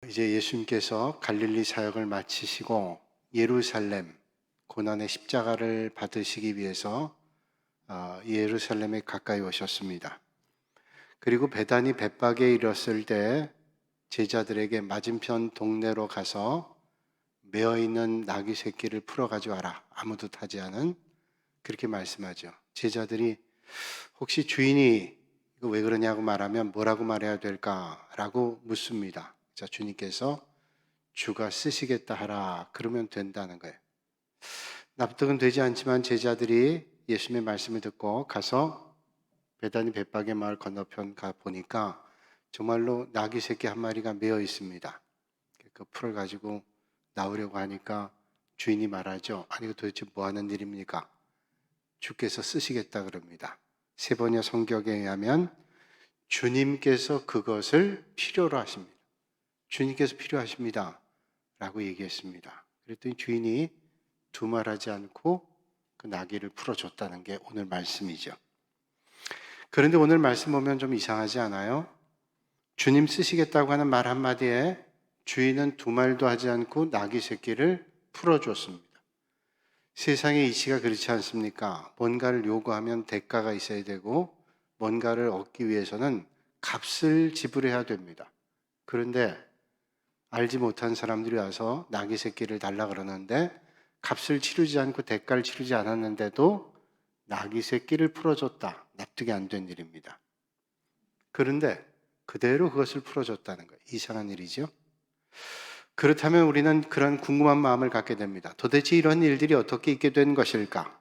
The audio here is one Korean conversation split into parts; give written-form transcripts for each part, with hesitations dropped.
이제 예수님께서 갈릴리 사역을 마치시고 예루살렘 고난의 십자가를 받으시기 위해서 예루살렘에 가까이 오셨습니다. 그리고 베다니 벳박에 이르렀을 때 제자들에게 맞은편 동네로 가서 메어있는 나귀 새끼를 풀어 가져와라. 아무도 타지 않은. 그렇게 말씀하죠. 제자들이 혹시 주인이 이거 왜 그러냐고 말하면 뭐라고 말해야 될까라고 묻습니다. 자, 주님께서 주가 쓰시겠다 하라 그러면 된다는 거예요. 납득은 되지 않지만 제자들이 예수님의 말씀을 듣고 가서 베다니 벳박의 마을 건너편 가 보니까 정말로 나귀 새끼 한 마리가 메어 있습니다. 그 풀을 가지고 나오려고 하니까 주인이 말하죠. 아니, 도대체 뭐 하는 일입니까? 주께서 쓰시겠다 그럽니다. 세번역 성경에 의하면 주님께서 그것을 필요로 하십니다. 주님께서 필요하십니다 라고 얘기했습니다. 그랬더니 주인이 두말하지 않고 그 나귀를 풀어줬다는 게 오늘 말씀이죠. 그런데 오늘 말씀 보면 좀 이상하지 않아요? 주님 쓰시겠다고 하는 말 한마디에 주인은 두말도 하지 않고 나귀 새끼를 풀어줬습니다. 세상의 이치가 그렇지 않습니까? 뭔가를 요구하면 대가가 있어야 되고 뭔가를 얻기 위해서는 값을 지불해야 됩니다. 그런데 알지 못한 사람들이 와서 나귀 새끼를 달라 그러는데 값을 치르지 않고 대가를 치르지 않았는데도 나귀 새끼를 풀어줬다. 납득이 안 된 일입니다. 그런데 그대로 그것을 풀어줬다는 거예요. 이상한 일이죠. 그렇다면 우리는 그런 궁금한 마음을 갖게 됩니다. 도대체 이런 일들이 어떻게 있게 된 것일까?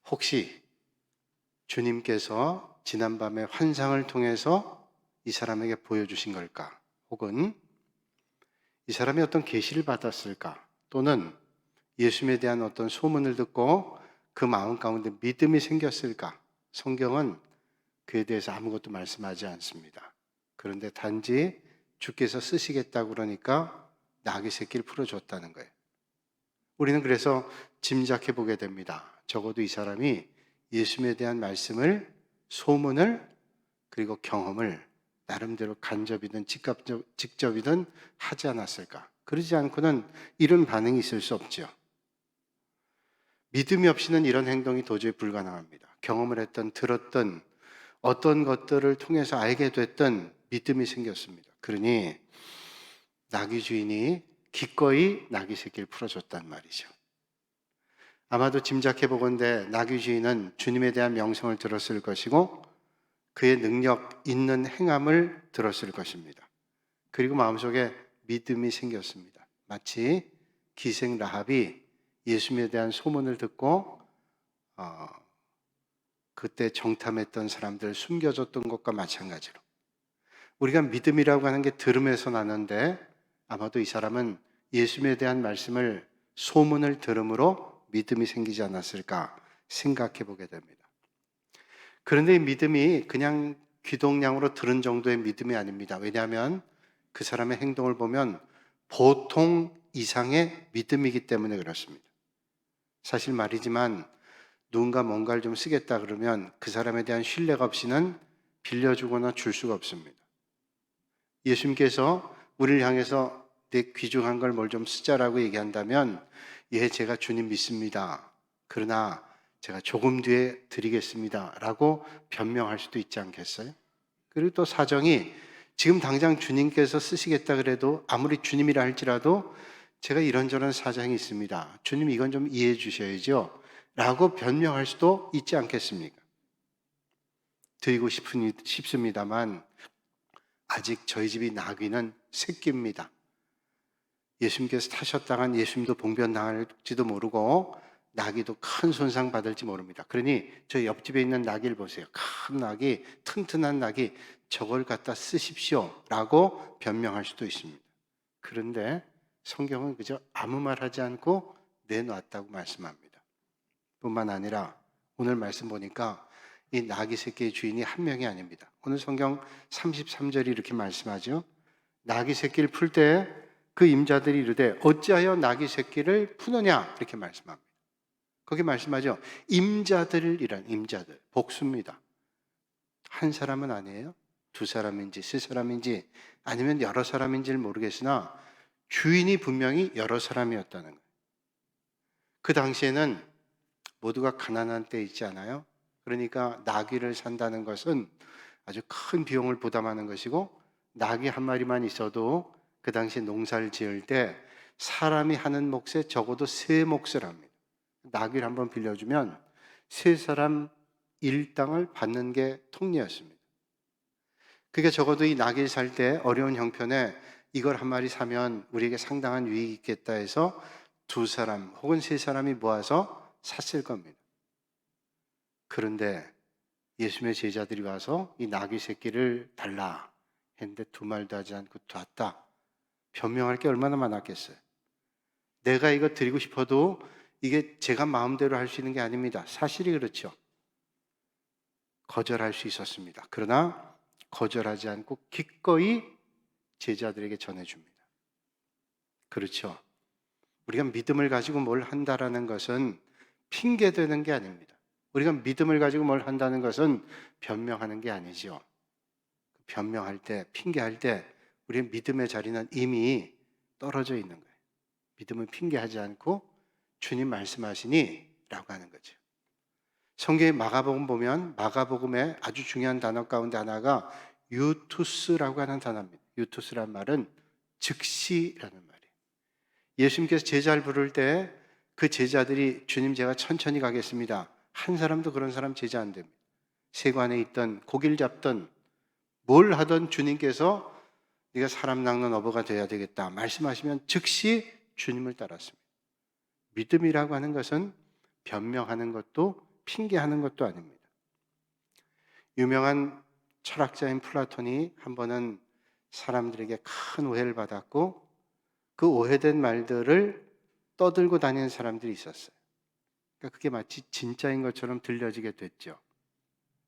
혹시 주님께서 지난밤에 환상을 통해서 이 사람에게 보여주신 걸까? 혹은 이 사람이 어떤 계시를 받았을까? 또는 예수님에 대한 어떤 소문을 듣고 그 마음 가운데 믿음이 생겼을까? 성경은 그에 대해서 아무것도 말씀하지 않습니다. 그런데 단지 주께서 쓰시겠다고 그러니까 나귀 새끼를 풀어줬다는 거예요. 우리는 그래서 짐작해 보게 됩니다. 적어도 이 사람이 예수님에 대한 말씀을, 소문을, 그리고 경험을 나름대로 간접이든 직접이든 하지 않았을까? 그러지 않고는 이런 반응이 있을 수 없죠. 믿음이 없이는 이런 행동이 도저히 불가능합니다. 경험을 했던, 들었던, 어떤 것들을 통해서 알게 됐던 믿음이 생겼습니다. 그러니 나귀 주인이 기꺼이 나귀 새끼를 풀어줬단 말이죠. 아마도 짐작해 보건대 나귀 주인은 주님에 대한 명성을 들었을 것이고 그의 능력 있는 행함을 들었을 것입니다. 그리고 마음속에 믿음이 생겼습니다. 마치 기생 라합이 예수님에 대한 소문을 듣고 그때 정탐했던 사람들 숨겨줬던 것과 마찬가지로 우리가 믿음이라고 하는 게 들음에서 나는데 아마도 이 사람은 예수님에 대한 말씀을 소문을 들음으로 믿음이 생기지 않았을까 생각해 보게 됩니다. 그런데 이 믿음이 그냥 귀동냥으로 들은 정도의 믿음이 아닙니다. 왜냐하면 그 사람의 행동을 보면 보통 이상의 믿음이기 때문에 그렇습니다. 사실 말이지만 누군가 뭔가를 좀 쓰겠다 그러면 그 사람에 대한 신뢰가 없이는 빌려주거나 줄 수가 없습니다. 예수님께서 우리를 향해서 내 귀중한 걸 뭘 좀 쓰자라고 얘기한다면 예, 제가 주님 믿습니다. 그러나 제가 조금 뒤에 드리겠습니다 라고 변명할 수도 있지 않겠어요? 그리고 또 사정이 지금 당장 주님께서 쓰시겠다 그래도 아무리 주님이라 할지라도 제가 이런저런 사정이 있습니다. 주님 이건 좀 이해해 주셔야죠 라고 변명할 수도 있지 않겠습니까? 드리고 싶습니다만 아직 저희 집이 나귀는 새끼입니다. 예수님께서 타셨다간 예수님도 봉변당할지도 모르고 나귀도 큰 손상 받을지 모릅니다. 그러니 저 옆집에 있는 나귀를 보세요. 큰 나귀, 튼튼한 나귀, 저걸 갖다 쓰십시오 라고 변명할 수도 있습니다. 그런데 성경은 그저 아무 말 하지 않고 내놓았다고 말씀합니다. 뿐만 아니라 오늘 말씀 보니까 이 나귀 새끼의 주인이 한 명이 아닙니다. 오늘 성경 33절이 이렇게 말씀하죠. 나귀 새끼를 풀 때 그 임자들이 이르되 어찌하여 나귀 새끼를 푸느냐 이렇게 말씀합니다. 거기 말씀하죠. 임자들이란 임자들 복수입니다. 한 사람은 아니에요. 두 사람인지 세 사람인지 아니면 여러 사람인지는 모르겠으나 주인이 분명히 여러 사람이었다는 거예요. 그 당시에는 모두가 가난한 때 있지 않아요? 그러니까 나귀를 산다는 것은 아주 큰 비용을 부담하는 것이고, 나귀 한 마리만 있어도 그 당시 농사를 지을 때 사람이 하는 몫에 적어도 세 몫을 합니다. 나귀를 한번 빌려주면 세 사람 일당을 받는 게 통리였습니다. 그게 적어도 이 나귀를 살 때 어려운 형편에 이걸 한 마리 사면 우리에게 상당한 유익이 있겠다 해서 두 사람 혹은 세 사람이 모아서 샀을 겁니다. 그런데 예수님의 제자들이 와서 이 나귀 새끼를 달라 했는데 두 말도 하지 않고 뒀다. 변명할 게 얼마나 많았겠어요. 내가 이거 드리고 싶어도 이게 제가 마음대로 할 수 있는 게 아닙니다. 사실이 그렇죠. 거절할 수 있었습니다. 그러나 거절하지 않고 기꺼이 제자들에게 전해줍니다. 그렇죠. 우리가 믿음을 가지고 뭘 한다라는 것은 핑계대는 게 아닙니다. 우리가 믿음을 가지고 뭘 한다는 것은 변명하는 게 아니죠. 변명할 때, 핑계할 때 우리의 믿음의 자리는 이미 떨어져 있는 거예요. 믿음을 핑계하지 않고 주님 말씀하시니 라고 하는 거죠. 성경의 마가복음 보면 마가복음의 아주 중요한 단어 가운데 하나가 유투스라고 하는 단어입니다. 유투스란 말은 즉시라는 말이에요. 예수님께서 제자를 부를 때 그 제자들이 주님 제가 천천히 가겠습니다. 한 사람도 그런 사람 제자 안 됩니다. 세관에 있던 고기를 잡던 뭘 하던 주님께서 네가 사람 낚는 어부가 돼야 되겠다 말씀하시면 즉시 주님을 따랐습니다. 믿음이라고 하는 것은 변명하는 것도 핑계하는 것도 아닙니다. 유명한 철학자인 플라톤이 한 번은 사람들에게 큰 오해를 받았고 그 오해된 말들을 떠들고 다니는 사람들이 있었어요. 그러니까 그게 마치 진짜인 것처럼 들려지게 됐죠.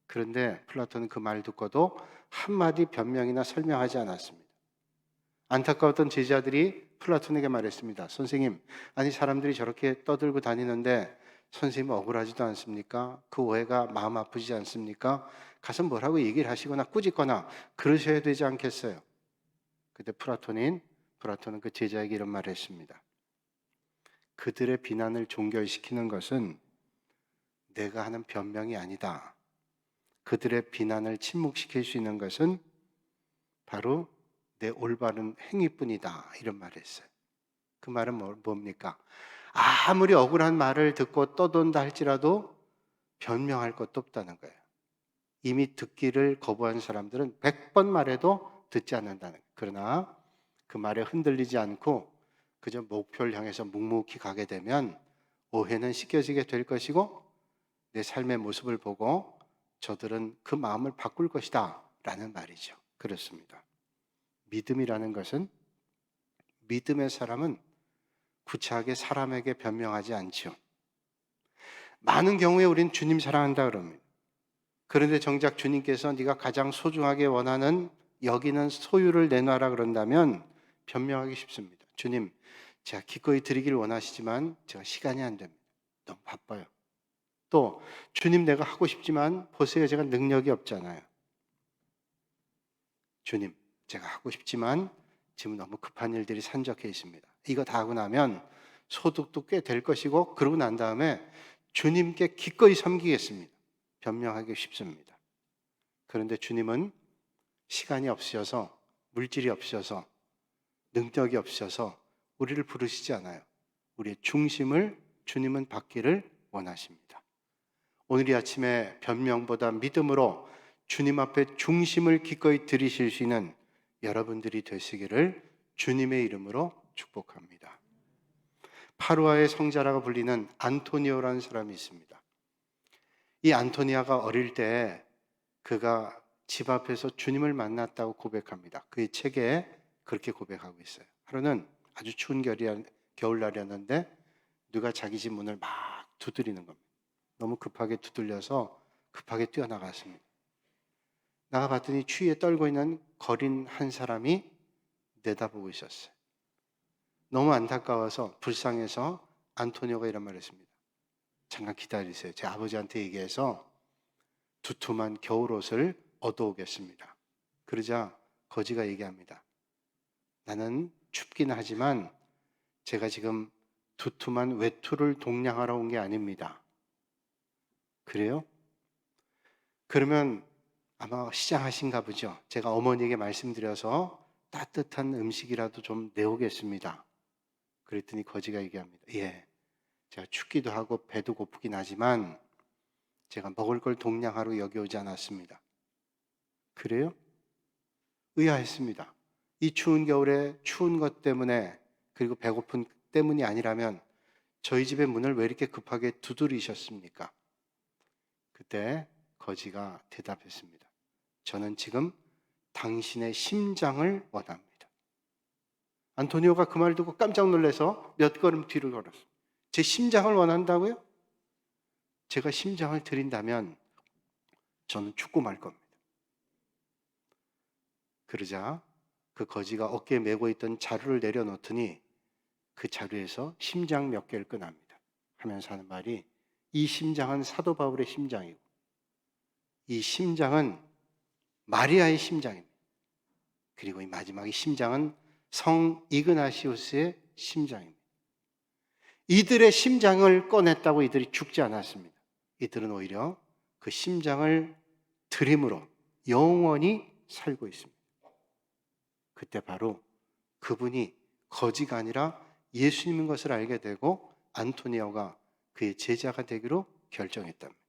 그런데 플라톤은 그 말 듣고도 한마디 변명이나 설명하지 않았습니다. 안타까웠던 제자들이 플라톤에게 말했습니다. 선생님, 아니 사람들이 저렇게 떠들고 다니는데 선생님 억울하지도 않습니까? 그 오해가 마음 아프지 않습니까? 가서 뭐라고 얘기를 하시거나 꾸짖거나 그러셔야 되지 않겠어요? 그때 플라톤은 그 제자에게 이런 말을 했습니다. 그들의 비난을 종결시키는 것은 내가 하는 변명이 아니다. 그들의 비난을 침묵시킬 수 있는 것은 바로 내 올바른 행위뿐이다. 이런 말을 했어요. 그 말은 뭡니까? 아무리 억울한 말을 듣고 떠돈다 할지라도 변명할 것도 없다는 거예요. 이미 듣기를 거부한 사람들은 100번 말해도 듣지 않는다는 거예요. 그러나 그 말에 흔들리지 않고 그저 목표를 향해서 묵묵히 가게 되면 오해는 씻겨지게 될 것이고 내 삶의 모습을 보고 저들은 그 마음을 바꿀 것이다 라는 말이죠. 그렇습니다. 믿음이라는 것은 믿음의 사람은 구차하게 사람에게 변명하지 않죠. 많은 경우에 우리는 주님 사랑한다 그럽니다. 그런데 정작 주님께서 네가 가장 소중하게 원하는 여기는 소유를 내놔라 그런다면 변명하기 쉽습니다. 주님, 제가 기꺼이 드리기를 원하시지만 제가 시간이 안 됩니다. 너무 바빠요. 또 주님 내가 하고 싶지만 보세요. 제가 능력이 없잖아요. 주님, 제가 하고 싶지만 지금 너무 급한 일들이 산적해 있습니다. 이거 다 하고 나면 소득도 꽤 될 것이고 그러고 난 다음에 주님께 기꺼이 섬기겠습니다. 변명하기 쉽습니다. 그런데 주님은 시간이 없으셔서 물질이 없으셔서 능력이 없으셔서 우리를 부르시지 않아요. 우리의 중심을 주님은 받기를 원하십니다. 오늘 이 아침에 변명보다 믿음으로 주님 앞에 중심을 기꺼이 드리실 수 있는 여러분들이 되시기를 주님의 이름으로 축복합니다. 파루아의 성자라고 불리는 안토니오라는 사람이 있습니다. 이 안토니아가 어릴 때 그가 집 앞에서 주님을 만났다고 고백합니다. 그의 책에 그렇게 고백하고 있어요. 하루는 아주 추운 겨울날이었는데 누가 자기 집 문을 막 두드리는 겁니다. 너무 급하게 두들려서 급하게 뛰어나갔습니다. 나가봤더니 추위에 떨고 있는 거린 한 사람이 내다보고 있었어요. 너무 안타까워서 불쌍해서 안토니오가 이런 말을 했습니다. 잠깐 기다리세요. 제 아버지한테 얘기해서 두툼한 겨울옷을 얻어오겠습니다. 그러자 거지가 얘기합니다. 나는 춥긴 하지만 제가 지금 두툼한 외투를 동냥하러 온 게 아닙니다. 그래요? 그러면 아마 시장하신가 보죠. 제가 어머니에게 말씀드려서 따뜻한 음식이라도 좀 내오겠습니다. 그랬더니 거지가 얘기합니다. 예, 제가 춥기도 하고 배도 고프긴 하지만 제가 먹을 걸 동냥하러 여기 오지 않았습니다. 그래요? 의아했습니다. 이 추운 겨울에 추운 것 때문에 그리고 배고픈 때문이 아니라면 저희 집의 문을 왜 이렇게 급하게 두드리셨습니까? 그때 거지가 대답했습니다. 저는 지금 당신의 심장을 원합니다. 안토니오가 그 말 듣고 깜짝 놀라서 몇 걸음 뒤로 걸었어요. 제 심장을 원한다고요? 제가 심장을 드린다면 저는 죽고 말 겁니다. 그러자 그 거지가 어깨에 메고 있던 자루를 내려놓더니 그 자루에서 심장 몇 개를 꺼냅니다. 하면서 하는 말이 이 심장은 사도 바울의 심장이고 이 심장은 마리아의 심장입니다. 그리고 이 마지막에 심장은 성 이그나시우스의 심장입니다. 이들의 심장을 꺼냈다고 이들이 죽지 않았습니다. 이들은 오히려 그 심장을 드림으로 영원히 살고 있습니다. 그때 바로 그분이 거지가 아니라 예수님인 것을 알게 되고 안토니오가 그의 제자가 되기로 결정했답니다.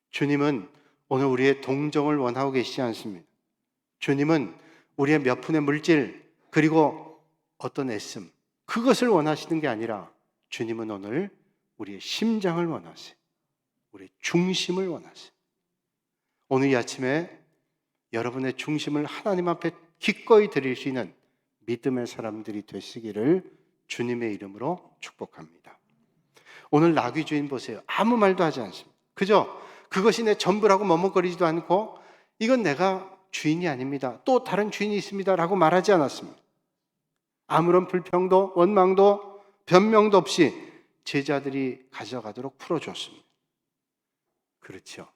주님은 오늘 우리의 동정을 원하고 계시지 않습니다. 주님은 우리의 몇 푼의 물질 그리고 어떤 애씀 그것을 원하시는 게 아니라 주님은 오늘 우리의 심장을 원하세요. 우리의 중심을 원하세요. 오늘 이 아침에 여러분의 중심을 하나님 앞에 기꺼이 드릴 수 있는 믿음의 사람들이 되시기를 주님의 이름으로 축복합니다. 오늘 나귀 주인 보세요. 아무 말도 하지 않습니다. 그저 그것이 내 전부라고 머뭇거리지도 않고 이건 내가 주인이 아닙니다. 또 다른 주인이 있습니다. 라고 말하지 않았습니다. 아무런 불평도 원망도 변명도 없이 제자들이 가져가도록 풀어줬습니다. 그렇죠.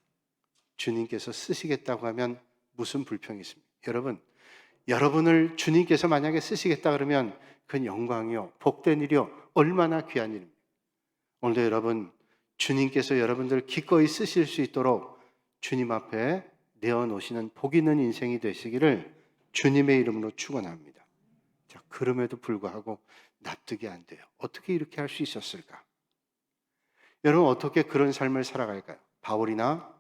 주님께서 쓰시겠다고 하면 무슨 불평이 있습니까? 여러분을 주님께서 만약에 쓰시겠다 그러면 그건 영광이요, 복된 일이요, 얼마나 귀한 일입니다. 오늘도 여러분, 주님께서 여러분들 기꺼이 쓰실 수 있도록 주님 앞에 내어놓으시는 복 있는 인생이 되시기를 주님의 이름으로 축원합니다. 자, 그럼에도 불구하고 납득이 안 돼요. 어떻게 이렇게 할 수 있었을까? 여러분, 어떻게 그런 삶을 살아갈까요? 바울이나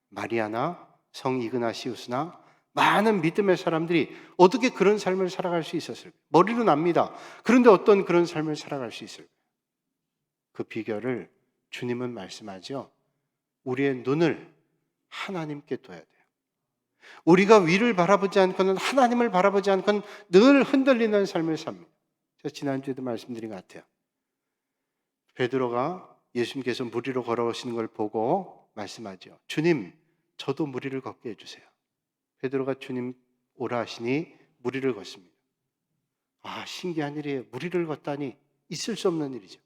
마리아나 성 이그나시우스나 많은 믿음의 사람들이 어떻게 그런 삶을 살아갈 수 있었을까요? 머리로 납니다. 그런데 어떤 그런 삶을 살아갈 수 있을까요? 그 비결을 주님은 말씀하죠. 우리의 눈을 하나님께 둬야 돼요. 우리가 위를 바라보지 않고는 하나님을 바라보지 않고는 늘 흔들리는 삶을 삽니다. 제가 지난주에도 말씀드린 것 같아요. 베드로가 예수님께서 물 위로 걸어오시는 걸 보고 말씀하죠. 주님, 저도 물 위를 걷게 해주세요. 베드로가 주님 오라 하시니 물 위를 걷습니다. 아, 신기한 일이에요. 물 위를 걷다니 있을 수 없는 일이죠.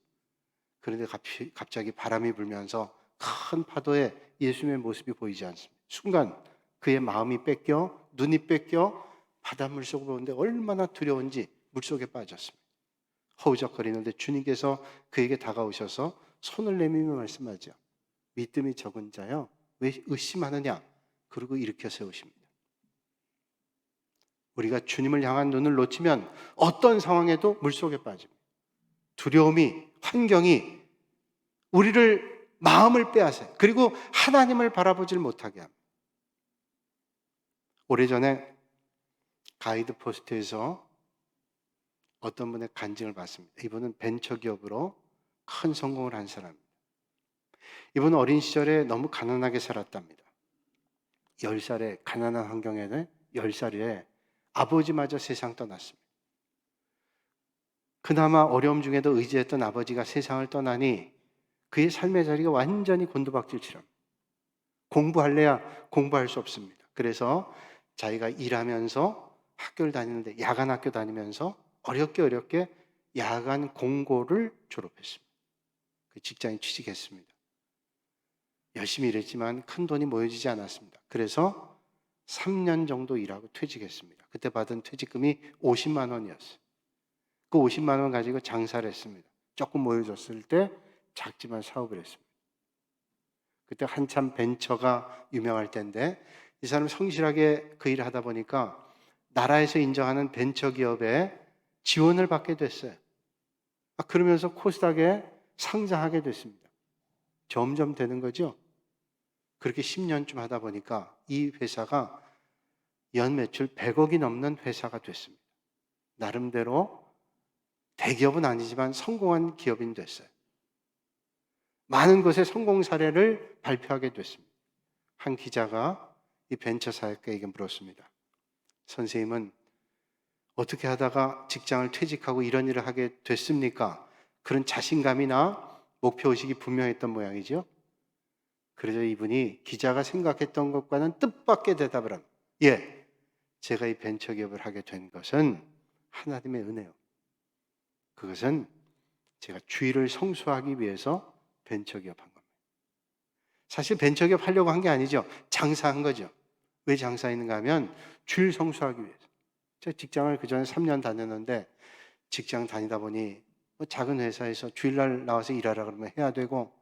그런데 갑자기 바람이 불면서 큰 파도에 예수님의 모습이 보이지 않습니다. 순간 그의 마음이 뺏겨 눈이 뺏겨 바닷물 속으로 오는데 얼마나 두려운지 물속에 빠졌습니다. 허우적거리는데 주님께서 그에게 다가오셔서 손을 내밀며 말씀하죠. 믿음이 적은 자여 왜 의심하느냐? 그리고 일으켜 세우십니다. 우리가 주님을 향한 눈을 놓치면 어떤 상황에도 물속에 빠집니다. 두려움이, 환경이 우리를 마음을 빼앗아요. 그리고 하나님을 바라보질 못하게 합니다. 오래전에 가이드 포스트에서 어떤 분의 간증을 봤습니다. 이분은 벤처기업으로 큰 성공을 한 사람입니다. 이분은 어린 시절에 너무 가난하게 살았답니다. 10살에 가난한 환경에는 10살에 아버지마저 세상 떠났습니다. 그나마 어려움 중에도 의지했던 아버지가 세상을 떠나니 그의 삶의 자리가 완전히 곤두박질치랍니다. 공부할래야 공부할 수 없습니다. 그래서 자기가 일하면서 학교를 다니는데 야간 학교 다니면서 어렵게 야간 공고를 졸업했습니다. 그 직장에 취직했습니다. 열심히 일했지만 큰 돈이 모여지지 않았습니다. 그래서 3년 정도 일하고 퇴직했습니다. 그때 받은 퇴직금이 50만 원이었어요. 그 50만 원 가지고 장사를 했습니다. 조금 모여졌을 때 작지만 사업을 했습니다. 그때 한참 벤처가 유명할 때인데 이 사람 성실하게 그 일을 하다 보니까 나라에서 인정하는 벤처 기업에 지원을 받게 됐어요. 그러면서 코스닥에 상장하게 됐습니다. 점점 되는 거죠. 그렇게 10년쯤 하다 보니까 이 회사가 연 매출 100억이 넘는 회사가 됐습니다. 나름대로 대기업은 아니지만 성공한 기업인 됐어요. 많은 곳의 성공 사례를 발표하게 됐습니다. 한 기자가 이 벤처 사업가에게 물었습니다. 선생님은 어떻게 하다가 직장을 퇴직하고 이런 일을 하게 됐습니까? 그런 자신감이나 목표의식이 분명했던 모양이죠. 그래서 이분이 기자가 생각했던 것과는 뜻밖의 대답을 합니다. 예, 제가 이 벤처기업을 하게 된 것은 하나님의 은혜요. 그것은 제가 주의를 성수하기 위해서 벤처기업 한 겁니다. 사실 벤처기업 하려고 한 게 아니죠. 장사한 거죠. 왜 장사했는가 하면 주의를 성수하기 위해서. 제가 직장을 그전에 3년 다녔는데 직장 다니다 보니 작은 회사에서 주일날 나와서 일하라 그러면 해야 되고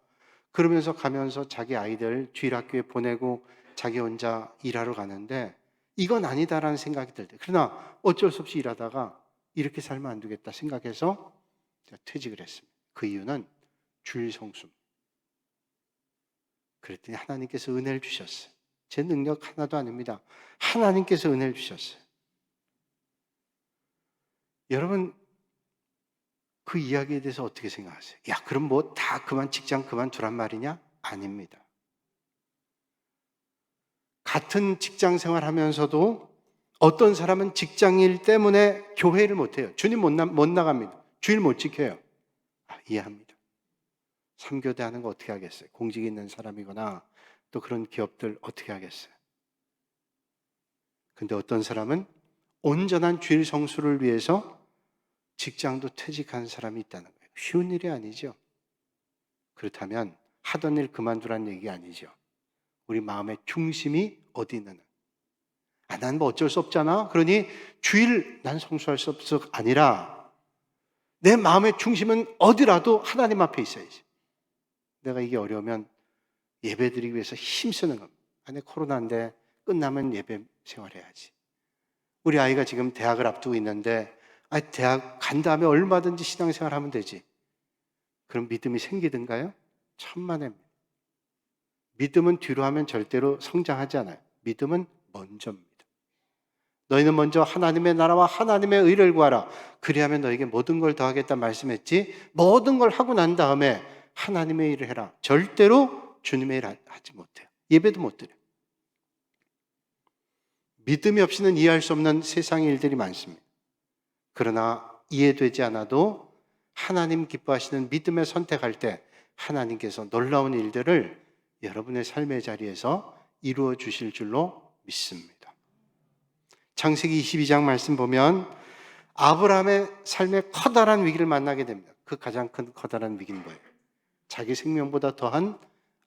그러면서 가면서 자기 아이들 주일학교에 보내고 자기 혼자 일하러 가는데 이건 아니다라는 생각이 들 때 그러나 어쩔 수 없이 일하다가 이렇게 살면 안 되겠다 생각해서 제가 퇴직을 했습니다. 그 이유는 주일 성수. 그랬더니 하나님께서 은혜를 주셨어요. 제 능력 하나도 아닙니다. 하나님께서 은혜를 주셨어요. 여러분 그 이야기에 대해서 어떻게 생각하세요? 야, 그럼 뭐 다 직장 그만두란 말이냐? 아닙니다. 같은 직장 생활하면서도 어떤 사람은 직장일 때문에 교회를 못해요. 주님 못 나갑니다. 주일 못 지켜요. 이해합니다. 3교대 하는 거 어떻게 하겠어요? 공직이 있는 사람이거나 또 그런 기업들 어떻게 하겠어요? 근데 어떤 사람은 온전한 주일 성수를 위해서 직장도 퇴직한 사람이 있다는 거예요. 쉬운 일이 아니죠. 그렇다면 하던 일 그만두란 얘기가 아니죠. 우리 마음의 중심이 어디 있느냐. 난 뭐 어쩔 수 없잖아. 그러니 주일 난 성수할 수 없어 아니라 내 마음의 중심은 어디라도 하나님 앞에 있어야지. 내가 이게 어려우면 예배드리기 위해서 힘쓰는 겁니다. 아니 코로나인데 끝나면 예배 생활해야지. 우리 아이가 지금 대학을 앞두고 있는데 대학 간 다음에 얼마든지 신앙생활 하면 되지. 그럼 믿음이 생기든가요? 천만에입니다. 믿음은 뒤로 하면 절대로 성장하지 않아요. 믿음은 먼저입니다. 너희는 먼저 하나님의 나라와 하나님의 의를 구하라. 그리하면 너에게 모든 걸 더하겠다 말씀했지. 모든 걸 하고 난 다음에 하나님의 일을 해라. 절대로 주님의 일을 하지 못해요. 예배도 못 드려요. 믿음이 없이는 이해할 수 없는 세상의 일들이 많습니다. 그러나 이해되지 않아도 하나님 기뻐하시는 믿음의 선택할 때 하나님께서 놀라운 일들을 여러분의 삶의 자리에서 이루어 주실 줄로 믿습니다. 창세기 22장 말씀 보면 아브라함의 삶에 커다란 위기를 만나게 됩니다. 그 가장 큰 커다란 위기는 뭐예요? 자기 생명보다 더한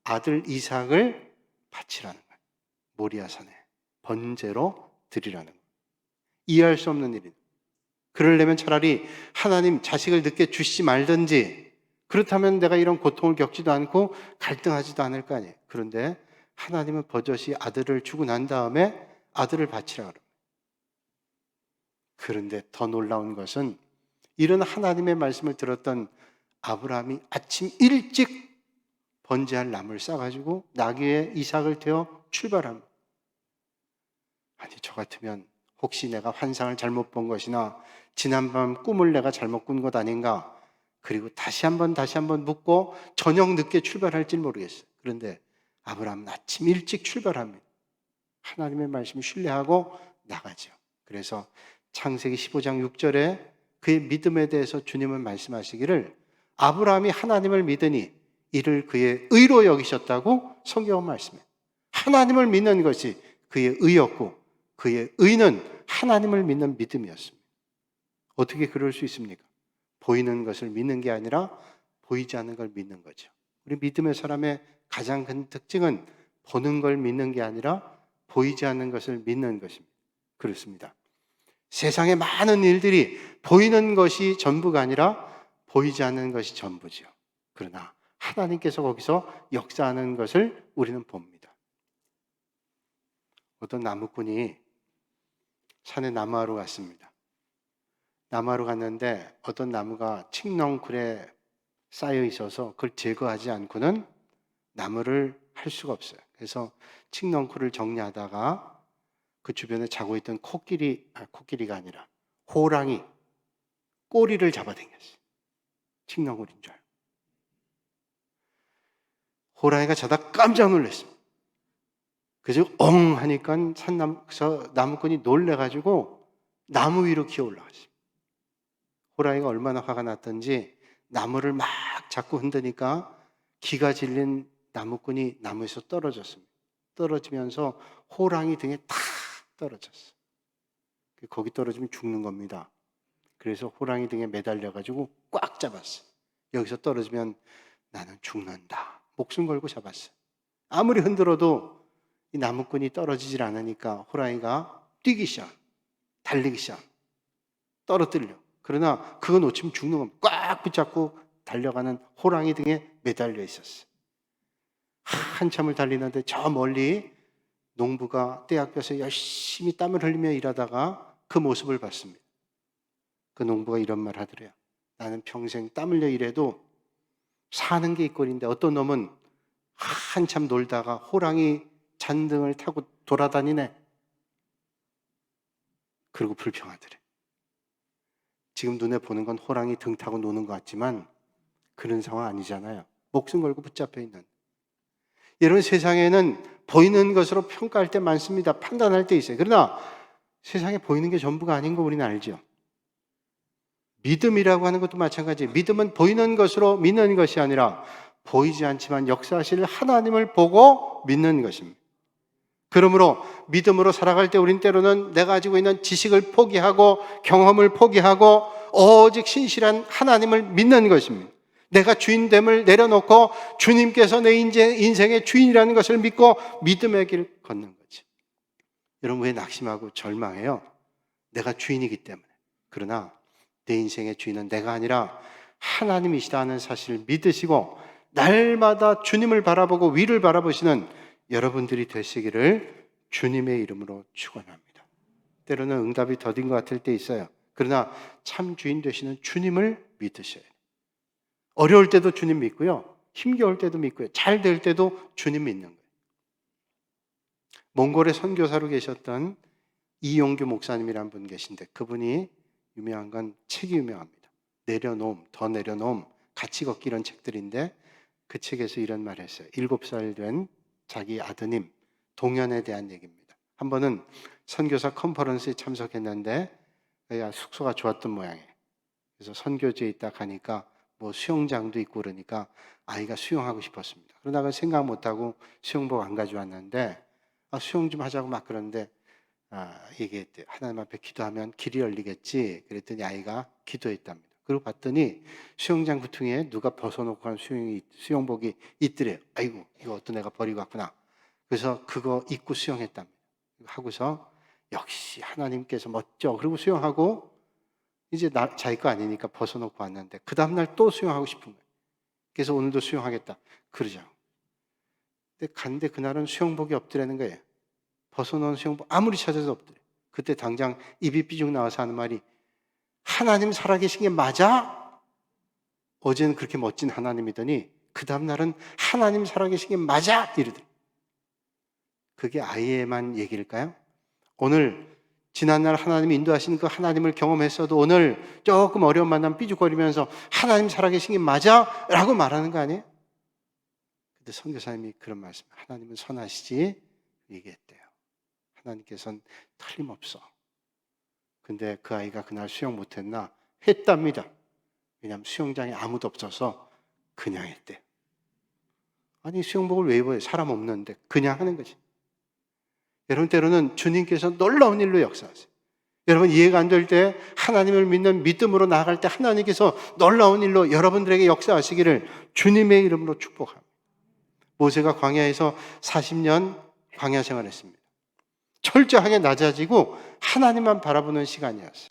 아들 이삭을 바치라는 거예요. 모리아산에 번제로 드리라는 거예요. 이해할 수 없는 일입니다. 그러려면 차라리 하나님 자식을 늦게 주시지 말든지 그렇다면 내가 이런 고통을 겪지도 않고 갈등하지도 않을 거 아니에요. 그런데 하나님은 버젓이 아들을 주고 난 다음에 아들을 바치라 그래요. 그런데 더 놀라운 것은 이런 하나님의 말씀을 들었던 아브라함이 아침 일찍 번제할 나무를 싸가지고 나귀에 이삭을 태워 출발합니다. 아니 저 같으면 혹시 내가 환상을 잘못 본 것이나 지난밤 꿈을 내가 잘못 꾼 것 아닌가 그리고 다시 한번 묻고 저녁 늦게 출발할지 모르겠어요. 그런데 아브라함은 아침 일찍 출발합니다. 하나님의 말씀을 신뢰하고 나가죠. 그래서 창세기 15장 6절에 그의 믿음에 대해서 주님은 말씀하시기를 아브라함이 하나님을 믿으니 이를 그의 의로 여기셨다고 성경은 말씀해요. 하나님을 믿는 것이 그의 의였고 그의 의는 하나님을 믿는 믿음이었습니다. 어떻게 그럴 수 있습니까? 보이는 것을 믿는 게 아니라 보이지 않는 걸 믿는 거죠. 우리 믿음의 사람의 가장 큰 특징은 보는 걸 믿는 게 아니라 보이지 않는 것을 믿는 것입니다. 그렇습니다. 세상의 많은 일들이 보이는 것이 전부가 아니라 보이지 않는 것이 전부지요. 그러나 하나님께서 거기서 역사하는 것을 우리는 봅니다. 어떤 나무꾼이 산에 나무하러 갔습니다. 나무하러 갔는데 어떤 나무가 칡넝쿨에 쌓여 있어서 그걸 제거하지 않고는 나무를 할 수가 없어요. 그래서 칡넝쿨을 정리하다가 그 주변에 자고 있던 코끼리가 아니라 호랑이 꼬리를 잡아당겼어요. 칡넝쿨인 줄 알고. 호랑이가 자다 깜짝 놀랐습니다. 그래서 엉 하니까 나무꾼이 놀래가지고 나무 위로 기어 올라갔어요. 호랑이가 얼마나 화가 났던지 나무를 막 자꾸 흔드니까 기가 질린 나무꾼이 나무에서 떨어졌습니다. 떨어지면서 호랑이 등에 탁 떨어졌어요. 거기 떨어지면 죽는 겁니다. 그래서 호랑이 등에 매달려가지고 꽉 잡았어요. 여기서 떨어지면 나는 죽는다. 목숨 걸고 잡았어요. 아무리 흔들어도 이 나무꾼이 떨어지질 않으니까 호랑이가 뛰기 시작, 달리기 시작, 떨어뜨려. 그러나 그거 놓치면 죽는 겁니다. 꽉 붙잡고 달려가는 호랑이 등에 매달려 있었어요. 한참을 달리는데 저 멀리 농부가 떼 앞에서 열심히 땀을 흘리며 일하다가 그 모습을 봤습니다. 그 농부가 이런 말 하더래요. 나는 평생 땀 흘려 일해도 사는 게 이 꼴인데 어떤 놈은 한참 놀다가 호랑이 잔등을 타고 돌아다니네. 그리고 불평하더래. 지금 눈에 보는 건 호랑이 등 타고 노는 것 같지만 그런 상황 아니잖아요. 목숨 걸고 붙잡혀 있는. 여러분, 세상에는 보이는 것으로 평가할 때 많습니다. 판단할 때 있어요. 그러나 세상에 보이는 게 전부가 아닌 거 우리는 알죠. 믿음이라고 하는 것도 마찬가지예요. 믿음은 보이는 것으로 믿는 것이 아니라 보이지 않지만 역사하실 하나님을 보고 믿는 것입니다. 그러므로 믿음으로 살아갈 때 우린 때로는 내가 가지고 있는 지식을 포기하고 경험을 포기하고 오직 신실한 하나님을 믿는 것입니다. 내가 주인됨을 내려놓고 주님께서 내 인생의 주인이라는 것을 믿고 믿음의 길 걷는 거지. 여러분, 왜 낙심하고 절망해요? 내가 주인이기 때문에. 그러나 내 인생의 주인은 내가 아니라 하나님이시다는 사실을 믿으시고 날마다 주님을 바라보고 위를 바라보시는 여러분들이 되시기를 주님의 이름으로 축원합니다. 때로는 응답이 더딘 것 같을 때 있어요. 그러나 참 주인 되시는 주님을 믿으셔야 돼요. 어려울 때도 주님 믿고요. 힘겨울 때도 믿고요. 잘 될 때도 주님 믿는 거예요. 몽골에 선교사로 계셨던 이용규 목사님이라는 분 계신데 그분이 유명한 건 책이 유명합니다. 내려놓음, 더 내려놓음, 같이 걷기 이런 책들인데 그 책에서 이런 말을 했어요. 7살 된 자기 아드님 동현에 대한 얘기입니다. 한 번은 선교사 컨퍼런스에 참석했는데 숙소가 좋았던 모양이에요. 그래서 선교지에 있다 가니까 뭐 수영장도 있고 그러니까 아이가 수영하고 싶었습니다. 그러다가 생각 못하고 수영복 안 가져왔는데 수영 좀 하자고 막 그러는데 얘기했대요. 하나님 앞에 기도하면 길이 열리겠지. 그랬더니 아이가 기도했답니다. 그리고 봤더니 수영장 구퉁이에 누가 벗어놓고 간 수영복이 있더래요. 아이고, 이거 어떤 애가 버리고 왔구나. 그래서 그거 입고 수영했답니다. 하고서 역시 하나님께서 멋져. 그리고 수영하고 이제 자기 거 아니니까 벗어놓고 왔는데 그 다음날 또 수영하고 싶은 거예요. 그래서 오늘도 수영하겠다. 그러자고. 근데 간데 그날은 수영복이 없더라는 거예요. 벗어놓은 수영복 아무리 찾아도 없더래요. 그때 당장 입이 삐죽 나와서 하는 말이 하나님 살아계신 게 맞아? 어제는 그렇게 멋진 하나님이더니 그 다음날은 하나님 살아계신 게 맞아? 이러더래요. 그게 아이의만 얘기일까요? 오늘 지난날 하나님이 인도하신 그 하나님을 경험했어도 오늘 조금 어려운 만남 삐죽거리면서 하나님 살아계신 게 맞아? 라고 말하는 거 아니에요? 근데 선교사님이 그런 말씀, 하나님은 선하시지? 얘기했대요. 하나님께서는 틀림없어. 근데 그 아이가 그날 수영 못했나? 했답니다. 왜냐하면 수영장에 아무도 없어서 그냥 했대요. 아니 수영복을 왜 입어요? 사람 없는데 그냥 하는 거지. 여러분 때로는 주님께서 놀라운 일로 역사하세요. 여러분 이해가 안 될 때 하나님을 믿는 믿음으로 나아갈 때 하나님께서 놀라운 일로 여러분들에게 역사하시기를 주님의 이름으로 축복합니다. 모세가 광야에서 40년 광야 생활했습니다. 철저하게 낮아지고 하나님만 바라보는 시간이었어요.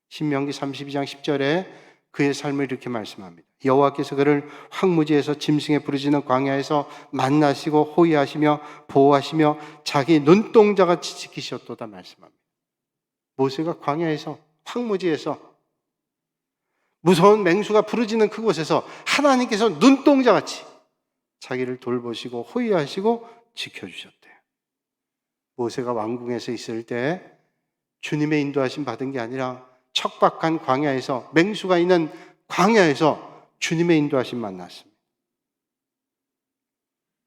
신명기 32장 10절에 그의 삶을 이렇게 말씀합니다. 여호와께서 그를 황무지에서 짐승의 부르짖는 광야에서 만나시고 호위하시며 보호하시며 자기 눈동자같이 지키셨도다 말씀합니다. 모세가 광야에서, 황무지에서, 무서운 맹수가 부르짖는 그곳에서 하나님께서 눈동자같이 자기를 돌보시고 호위하시고 지켜주셨대요. 모세가 왕궁에서 있을 때 주님의 인도하심 받은 게 아니라 척박한 광야에서, 맹수가 있는 광야에서 주님의 인도하심 만났습니다.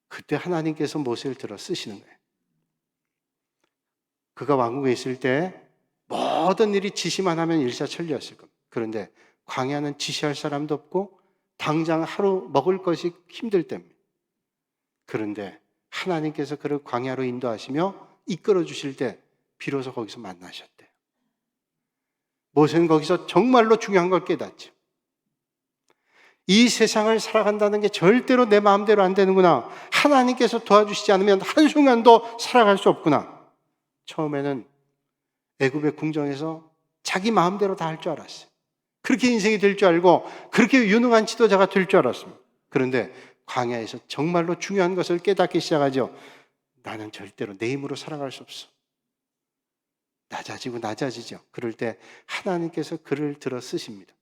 그때 하나님께서 모세를 들어 쓰시는 거예요. 그가 왕궁에 있을 때 모든 일이 지시만 하면 일사천리였을 겁니다. 그런데 광야는 지시할 사람도 없고 당장 하루 먹을 것이 힘들 때입니다. 그런데 하나님께서 그를 광야로 인도하시며 이끌어 주실 때 비로소 거기서 만나셨대요. 모세는 거기서 정말로 중요한 걸 깨닫죠. 이 세상을 살아간다는 게 절대로 내 마음대로 안 되는구나. 하나님께서 도와주시지 않으면 한순간도 살아갈 수 없구나. 처음에는 애굽의 궁정에서 자기 마음대로 다 할 줄 알았어요. 그렇게 인생이 될 줄 알고 그렇게 유능한 지도자가 될 줄 알았습니다. 그런데 광야에서 정말로 중요한 것을 깨닫기 시작하죠. 나는 절대로 내 힘으로 살아갈 수 없어. 낮아지죠. 그럴 때 하나님께서 그를 들어 쓰십니다.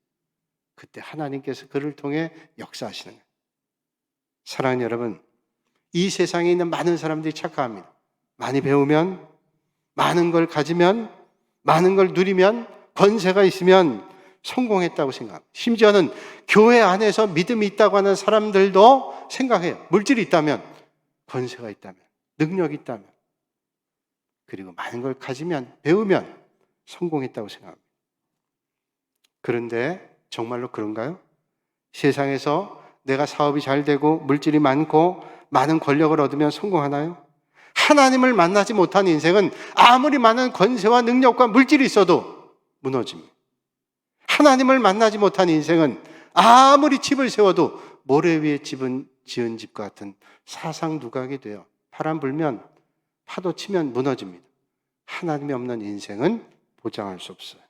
그때 하나님께서 그를 통해 역사하시는 거예요. 사랑하는 여러분, 이 세상에 있는 많은 사람들이 착각합니다. 많이 배우면, 많은 걸 가지면, 많은 걸 누리면, 권세가 있으면 성공했다고 생각합니다. 심지어는 교회 안에서 믿음이 있다고 하는 사람들도 생각해요. 물질이 있다면, 권세가 있다면, 능력이 있다면, 그리고 많은 걸 가지면, 배우면 성공했다고 생각합니다. 그런데 정말로 그런가요? 세상에서 내가 사업이 잘 되고 물질이 많고 많은 권력을 얻으면 성공하나요? 하나님을 만나지 못한 인생은 아무리 많은 권세와 능력과 물질이 있어도 무너집니다. 하나님을 만나지 못한 인생은 아무리 집을 세워도 모래 위에 지은 집과 같은 사상누각이 돼요. 바람 불면, 파도 치면 무너집니다. 하나님이 없는 인생은 보장할 수 없어요.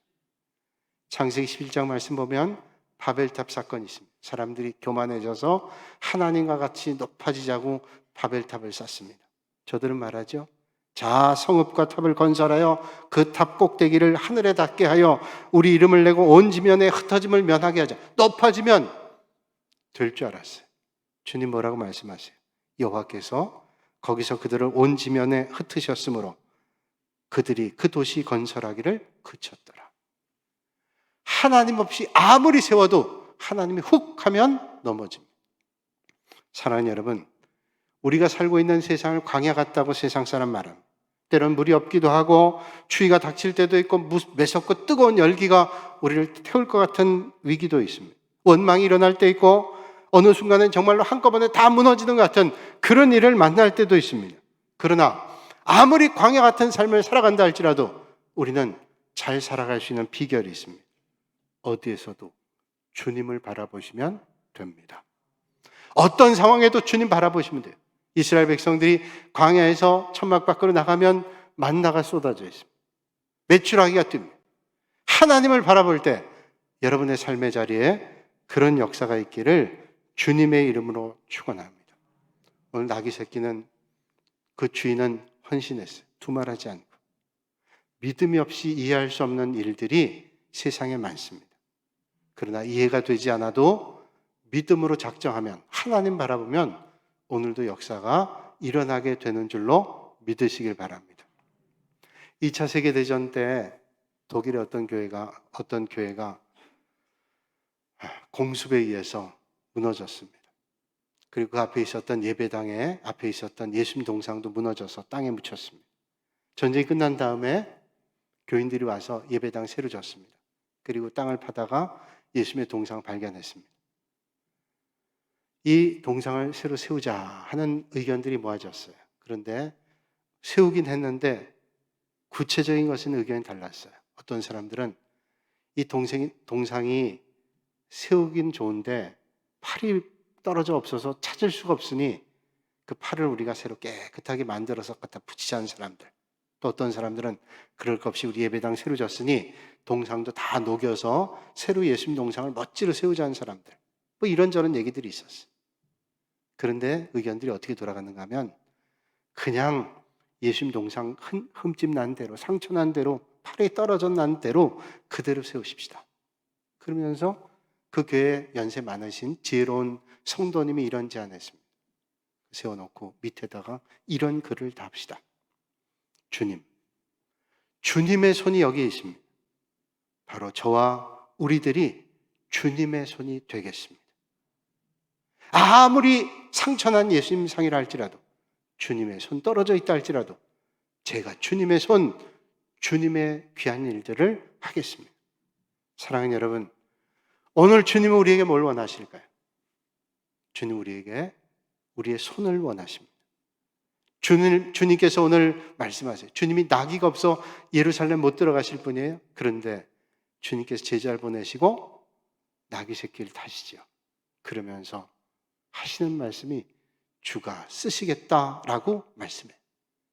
창세기 11장 말씀 보면 바벨탑 사건이 있습니다. 사람들이 교만해져서 하나님과 같이 높아지자고 바벨탑을 쌓습니다. 저들은 말하죠. 자, 성읍과 탑을 건설하여 그 탑 꼭대기를 하늘에 닿게 하여 우리 이름을 내고 온 지면에 흩어짐을 면하게 하자. 높아지면 될 줄 알았어요. 주님 뭐라고 말씀하세요? 여호와께서 거기서 그들을 온 지면에 흩으셨으므로 그들이 그 도시 건설하기를 그쳤더라. 하나님 없이 아무리 세워도 하나님이 훅 하면 넘어집니다. 사랑하는 여러분, 우리가 살고 있는 세상을 광야 같다고 세상 사람 말합니다. 때론 물이 없기도 하고 추위가 닥칠 때도 있고 매섭고 뜨거운 열기가 우리를 태울 것 같은 위기도 있습니다. 원망이 일어날 때 있고 어느 순간엔 정말로 한꺼번에 다 무너지는 것 같은 그런 일을 만날 때도 있습니다. 그러나 아무리 광야 같은 삶을 살아간다 할지라도 우리는 잘 살아갈 수 있는 비결이 있습니다. 어디에서도 주님을 바라보시면 됩니다. 어떤 상황에도 주님 바라보시면 돼요. 이스라엘 백성들이 광야에서 천막 밖으로 나가면 만나가 쏟아져 있습니다. 메추라기가 뜹니다. 하나님을 바라볼 때 여러분의 삶의 자리에 그런 역사가 있기를 주님의 이름으로 축원합니다. 오늘 나귀 새끼는 그 주인은 헌신했어요. 두말하지 않고. 믿음이 없이 이해할 수 없는 일들이 세상에 많습니다. 그러나 이해가 되지 않아도 믿음으로 작정하면, 하나님 바라보면 오늘도 역사가 일어나게 되는 줄로 믿으시길 바랍니다. 2차 세계대전 때 독일의 어떤 교회가 공습에 의해서 무너졌습니다. 그리고 그 앞에 있었던 예배당에 앞에 있었던 예수님 동상도 무너져서 땅에 묻혔습니다. 전쟁이 끝난 다음에 교인들이 와서 예배당 새로 졌습니다. 그리고 땅을 파다가 예수님의 동상을 발견했습니다. 이 동상을 새로 세우자 하는 의견들이 모아졌어요. 그런데 세우긴 했는데 구체적인 것은 의견이 달랐어요. 어떤 사람들은 이 동상이 세우긴 좋은데 팔이 떨어져 없어서 찾을 수가 없으니 그 팔을 우리가 새로 깨끗하게 만들어서 갖다 붙이자는 사람들. 또 어떤 사람들은 그럴 것 없이 우리 예배당 새로 졌으니 동상도 다 녹여서 새로 예수님 동상을 멋지게 세우자는 사람들, 뭐 이런저런 얘기들이 있었어요. 그런데 의견들이 어떻게 돌아가는가 하면 그냥 예수님 동상 흠집 난 대로, 상처 난 대로, 팔에 떨어져 난 대로 그대로 세우십시다. 그러면서 그 교회 연세 많으신 지혜로운 성도님이 이런 제안했습니다. 세워놓고 밑에다가 이런 글을 답시다. 주님의 손이 여기 있습니다. 바로 저와 우리들이 주님의 손이 되겠습니다. 아무리 상처난 예수님 상이라 할지라도, 주님의 손 떨어져 있다 할지라도 제가 주님의 손, 주님의 귀한 일들을 하겠습니다. 사랑하는 여러분, 오늘 주님은 우리에게 뭘 원하실까요? 주님 우리에게 우리의 손을 원하십니다. 주님께서 오늘 말씀하세요. 주님이 나귀가 없어 예루살렘 못 들어가실 분이에요. 그런데 주님께서 제자를 보내시고 나귀 새끼를 타시죠. 그러면서 하시는 말씀이 주가 쓰시겠다라고 말씀해요.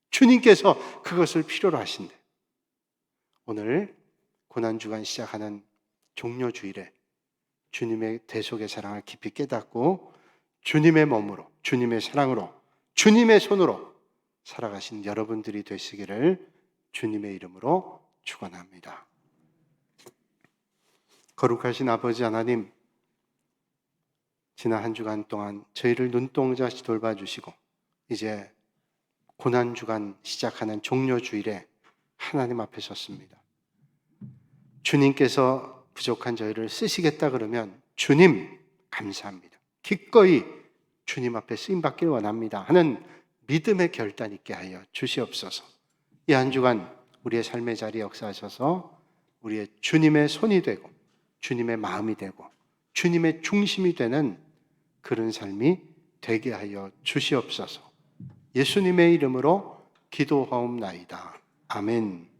주님께서 그것을 필요로 하신대요. 오늘 고난주간 시작하는 종료주일에 주님의 대속의 사랑을 깊이 깨닫고 주님의 몸으로, 주님의 사랑으로, 주님의 손으로 살아가신 여러분들이 되시기를 주님의 이름으로 축원합니다. 거룩하신 아버지 하나님, 지난 한 주간 동안 저희를 눈동자시 돌봐주시고 이제 고난주간 시작하는 종료주일에 하나님 앞에 섰습니다. 주님께서 부족한 저희를 쓰시겠다 그러면 주님 감사합니다. 기꺼이 주님 앞에 쓰임받길 원합니다 하는 믿음의 결단 있게 하여 주시옵소서. 이 한 주간 우리의 삶의 자리에 역사하셔서 우리의 주님의 손이 되고 주님의 마음이 되고 주님의 중심이 되는 그런 삶이 되게 하여 주시옵소서. 예수님의 이름으로 기도하옵나이다. 아멘.